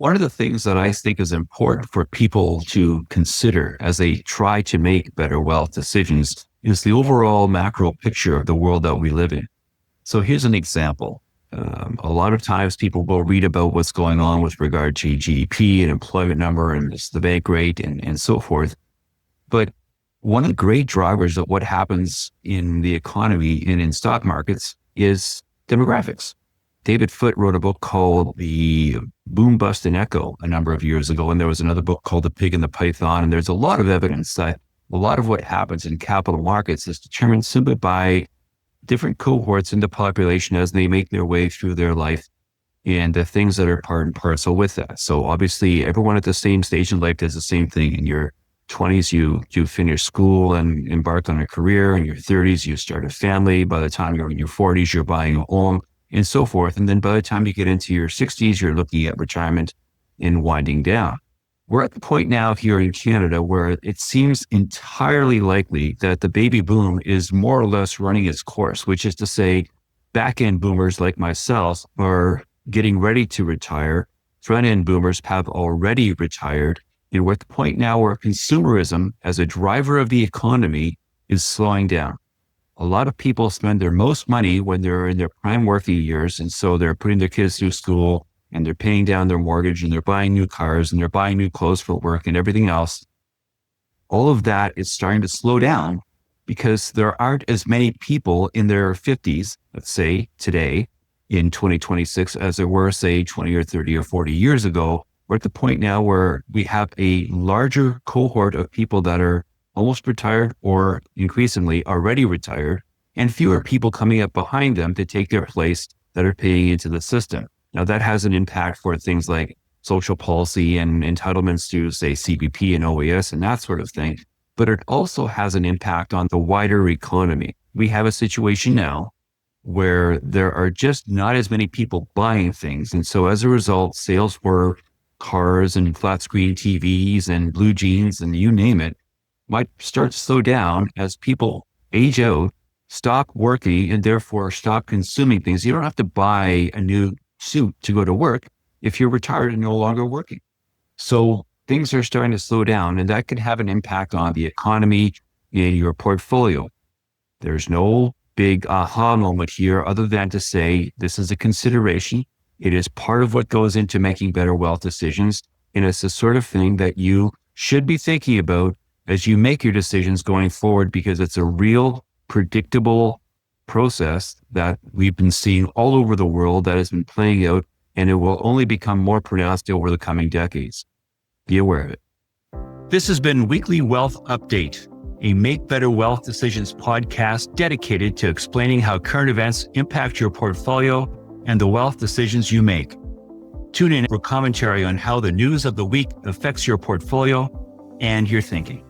One of the things that I think is important for people to consider as they try to make better wealth decisions is the overall macro picture of the world that we live in. So here's an example. A lot of times people will read about what's going on with regard to GDP and employment number and the bank rate and so forth. But one of the great drivers of what happens in the economy and in stock markets is demographics. David Foote wrote a book called The Boom, Bust, and Echo a number of years ago. And there was another book called The Pig and the Python. And there's a lot of evidence that a lot of what happens in capital markets is determined simply by different cohorts in the population as they make their way through their life and the things that are part and parcel with that. So obviously everyone at the same stage in life does the same thing. In your 20s, you finish school and embark on a career. In your 30s, you start a family. By the time you're in your 40s, you're buying a home and so forth. And then by the time you get into your 60s, you're looking at retirement and winding down. We're at the point now here in Canada where it seems entirely likely that the baby boom is more or less running its course, which is to say back-end boomers like myself are getting ready to retire. Front-end boomers have already retired. And we're at the point now where consumerism as a driver of the economy is slowing down. A lot of people spend their most money when they're in their prime working years. And so they're putting their kids through school and they're paying down their mortgage and they're buying new cars and they're buying new clothes for work and everything else. All of that is starting to slow down because there aren't as many people in their 50s, let's say today in 2026, as there were, say, 20 or 30 or 40 years ago. We're at the point now where we have a larger cohort of people that are almost retired or increasingly already retired, and fewer people coming up behind them to take their place that are paying into the system. Now that has an impact for things like social policy and entitlements to, say, CBP and OAS and that sort of thing, but it also has an impact on the wider economy. We have a situation now where there are just not as many people buying things. And so as a result, sales for cars and flat screen TVs and blue jeans and you name it might start to slow down as people age out, stop working, and therefore stop consuming things. You don't have to buy a new suit to go to work if you're retired and no longer working. So things are starting to slow down, and that could have an impact on the economy in your portfolio. There's no big aha moment here other than to say this is a consideration. It is part of what goes into making better wealth decisions. And it's the sort of thing that you should be thinking about as you make your decisions going forward, because it's a real predictable process that we've been seeing all over the world that has been playing out, and it will only become more pronounced over the coming decades. Be aware of it. This has been Weekly Wealth Update, a Make Better Wealth Decisions podcast dedicated to explaining how current events impact your portfolio and the wealth decisions you make. Tune in for commentary on how the news of the week affects your portfolio and your thinking.